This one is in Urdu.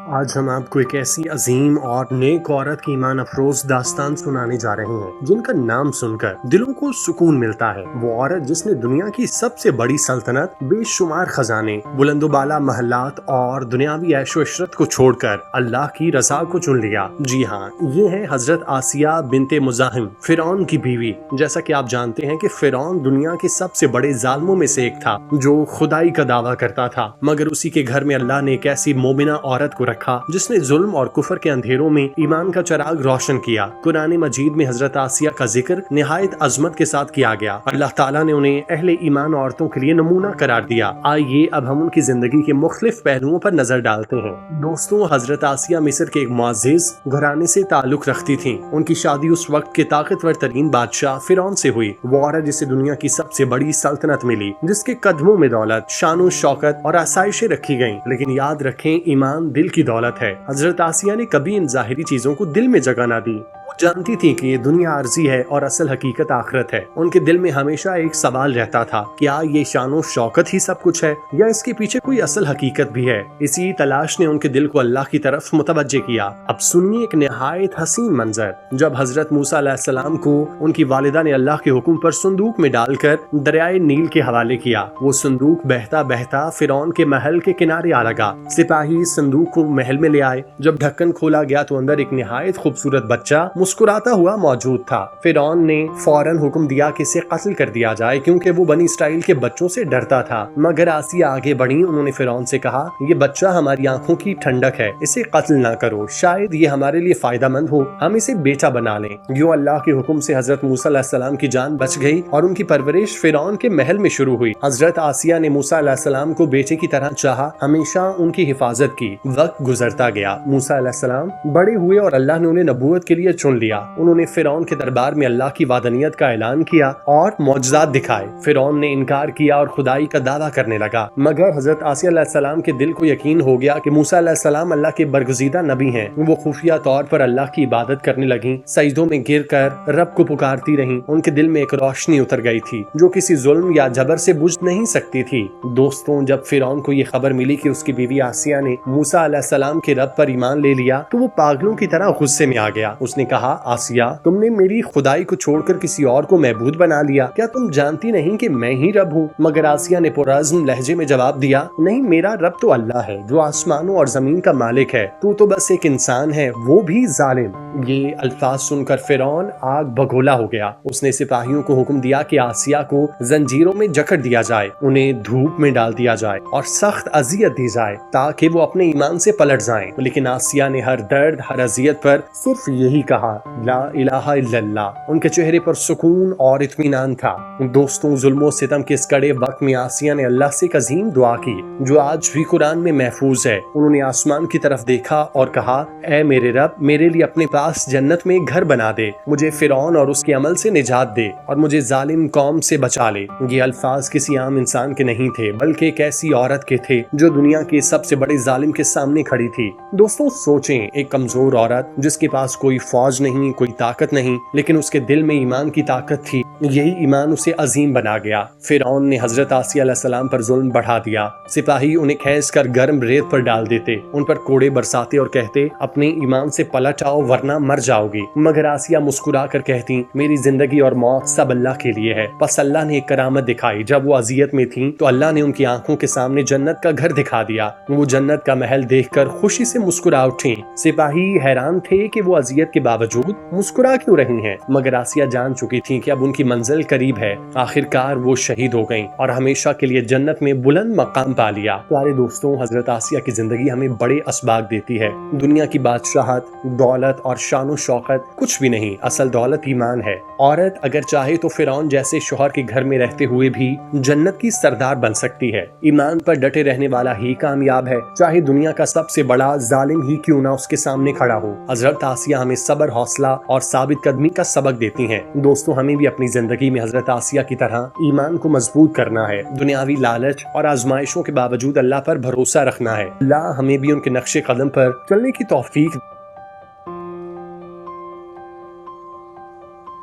آج ہم آپ کو ایک ایسی عظیم اور نیک عورت کی ایمان افروز داستان سنانے جا رہے ہیں جن کا نام سن کر دلوں کو سکون ملتا ہے۔ وہ عورت جس نے دنیا کی سب سے بڑی سلطنت، بے شمار خزانے، بلند و بالا محلات اور دنیاوی عیش و عشرت کو چھوڑ کر اللہ کی رضا کو چن لیا۔ جی ہاں، یہ ہے حضرت آسیہ بنت مزاحم، فرعون کی بیوی۔ جیسا کہ آپ جانتے ہیں کہ فرعون دنیا کے سب سے بڑے ظالموں میں سے ایک تھا جو خدائی کا دعویٰ کرتا تھا، مگر اسی کے گھر میں اللہ نے ایک ایسی مومنہ عورت کو رکھا جس نے ظلم اور کفر کے اندھیروں میں ایمان کا چراغ روشن کیا۔ قرآن مجید میں حضرت آسیہ کا ذکر نہایت عظمت کے ساتھ کیا گیا۔ اللہ تعالیٰ نے انہیں اہل ایمان عورتوں کے لیے نمونہ قرار دیا۔ آئیے اب ہم ان کی زندگی کے مختلف پہلوؤں پر نظر ڈالتے ہیں۔ دوستوں، حضرت آسیہ مصر کے ایک معزز گھرانے سے تعلق رکھتی تھیں۔ ان کی شادی اس وقت کے طاقتور ترین بادشاہ فرعون سے ہوئی، وہ عورت جسے دنیا کی سب سے بڑی سلطنت ملی، جس کے قدموں میں دولت، شان و شوکت اور آسائشیں رکھی گئیں۔ لیکن یاد رکھیں، ایمان دل کی دولت ہے۔ حضرت آسیہ نے کبھی ان ظاہری چیزوں کو دل میں جگہ نہ دی۔ وہ جانتی تھی کہ یہ دنیا عارضی ہے اور اصل حقیقت آخرت ہے۔ ان کے دل میں ہمیشہ ایک سوال رہتا تھا، کیا یہ شان و شوکت ہی سب کچھ ہے یا اس کے پیچھے کوئی اصل حقیقت بھی ہے؟ اسی تلاش نے ان کے دل کو اللہ کی طرف متوجہ کیا۔ اب سنیے ایک نہایت حسین منظر۔ جب حضرت موسیٰ علیہ السلام کو ان کی والدہ نے اللہ کے حکم پر صندوق میں ڈال کر دریائے نیل کے حوالے کیا، وہ صندوق بہتا بہتا فرعون کے محل کے کنارے آ لگا۔ سپاہی صندوق کو محل میں لے آئے۔ جب ڈھکن کھولا گیا تو اندر ایک نہایت خوبصورت بچہ مسکراتا ہوا موجود تھا۔ فرعون نے فوراً حکم دیا کہ اسے قتل کر دیا جائے، کیونکہ وہ بنی اسرائیل کے بچوں سے ڈرتا تھا۔ مگر آسیہ آگے بڑھی، انہوں نے فرعون سے کہا، یہ بچہ ہماری آنکھوں کی ٹھنڈک ہے، اسے قتل نہ کرو، شاید یہ ہمارے لیے فائدہ مند ہو، ہم اسے بیٹا بنا لیں۔ یوں اللہ کے حکم سے حضرت موسیٰ علیہ السلام کی جان بچ گئی اور ان کی پرورش فرعون کے محل میں شروع ہوئی۔ حضرت آسیہ نے موسیٰ علیہ السلام کو بیٹے کی طرح چاہا، ہمیشہ ان کی حفاظت کی۔ وقت گزرتا گیا، موسیٰ علیہ السلام بڑے ہوئے اور اللہ نے انہیں نبوت کے لیے چن لیا۔ انہوں نے فرعون کے دربار میں اللہ کی وحدانیت کا اعلان کیا اور معجزات دکھائے۔ فرعون نے انکار کیا اور خدائی کا دعویٰ کرنے لگا، مگر حضرت آسیہ علیہ السلام کے دل کو یقین ہو گیا کہ موسیٰ علیہ السلام اللہ کے برگزیدہ نبی ہیں۔ وہ خفیہ طور پر اللہ کی عبادت کرنے لگیں، سجدوں میں گر کر رب کو پکارتی رہیں۔ ان کے دل میں ایک روشنی اتر گئی تھی جو کسی ظلم یا جبر سے بجھ نہیں سکتی تھی۔ دوستوں، جب فرعون کو یہ خبر ملی کہ اس کی بیوی آسیہ نے موسیٰ علیہ السلام کے رب پر ایمان لے لیا تو وہ پاگلوں کی طرح غصے میں آ گیا۔ اس نے کہا، آسیہ، تم نے میری خدائی کو چھوڑ کر کسی اور کو معبود بنا لیا، کیا تم جانتی نہیں کہ میں ہی رب ہوں؟ مگر آسیہ نے پرعزم لہجے میں جواب دیا، نہیں، میرا رب تو اللہ ہے جو آسمانوں اور زمین کا مالک ہے، تو بس ایک انسان ہے، وہ بھی ظالم۔ یہ الفاظ سن کر فرعون آگ بگولا ہو گیا۔ اس نے سپاہیوں کو حکم دیا کہ آسیہ کو زنجیروں میں جکڑ دیا جائے، انہیں دھوپ میں ڈال دیا جائے اور سخت اذیت دی جائے تاکہ وہ اپنے ایمان سے پلٹ جائیں۔ لیکن آسیہ نے ہر درد، ہر اذیت پر صرف یہی کہا، لا الہ الا اللہ۔ ان کے چہرے پر سکون اور اطمینان تھا۔ دوستوں، ظلم و ستم کے اس کڑے وقت میں آسیہ نے اللہ سے ایک عظیم دعا کی جو آج بھی قرآن میں محفوظ ہے۔ انہوں نے آسمان کی طرف دیکھا اور کہا، اے میرے رب، میرے لیے اپنے پاس جنت میں گھر بنا دے، مجھے فرعون اور اس کے عمل سے نجات دے اور مجھے ظالم قوم سے بچا لے۔ یہ الفاظ کسی عام انسان کے نہیں تھے، بلکہ ایک ایسی عورت کے تھے جو دنیا کے سب سے بڑے ظالم کے سامنے کھڑی تھی۔ دوستوں، سوچیں، ایک کمزور عورت جس کے پاس کوئی فوج نہیں، کوئی طاقت نہیں، لیکن اس کے دل میں ایمان کی طاقت تھی۔ یہی ایمان اسے عظیم بنا گیا۔ فرعون نے حضرت آسیہ علیہ السلام پر ظلم بڑھا دیا۔ سپاہی انہیں کھینچ کر گرم ریت پر ڈال دیتے، ان پر کوڑے برساتے اور کہتے، اپنے ایمان سے پلٹ آؤ ورنہ مر جاؤ گی۔ مگر آسیہ مسکرا کر کہتی، میری زندگی اور موت سب اللہ کے لیے ہے۔ پس اللہ نے ایک کرامت دکھائی، جب وہ اذیت میں تھیں تو اللہ نے ان کی آنکھوں کے سامنے جنت کا گھر دکھا دیا۔ وہ جنت کا محل دیکھ کر خوشی سے مسکرا اٹھیں۔ سپاہی حیران تھے کہ وہ اذیت کے باوجود مسکرا کیوں رہی ہیں، مگر آسیہ جان چکی تھیں کہ اب ان کی منزل قریب ہے۔ آخرکار وہ شہید ہو گئیں اور ہمیشہ کے لیے جنت میں بلند مقام پا لیا۔ پیارے دوستوں، حضرت آسیہ کی زندگی ہمیں بڑے اسباق دیتی ہے۔ دنیا کی بادشاہت، دولت اور شان و شوکت کچھ بھی نہیں، اصل دولت ایمان ہے۔ عورت اگر چاہے تو فرعون جیسے شوہر کے گھر میں رہتے ہوئے بھی جنت کی سردار بن سکتی ہے۔ ایمان پر ڈٹے رہنے والا ہی کامیاب ہے، چاہے دنیا کا سب سے بڑا ظالم ہی کیوں نہ اس کے سامنے کھڑا ہو۔ حضرت آسیہ ہمیں صبر، حوصلہ اور ثابت قدمی کا سبق دیتی ہیں۔ دوستوں، ہمیں بھی اپنی زندگی میں حضرت آسیہ کی طرح ایمان کو مضبوط کرنا ہے، دنیاوی لالچ اور آزمائشوں کے باوجود اللہ پر بھروسہ رکھنا ہے۔ اللہ ہمیں بھی ان کے نقش قدم پر چلنے کی توفیق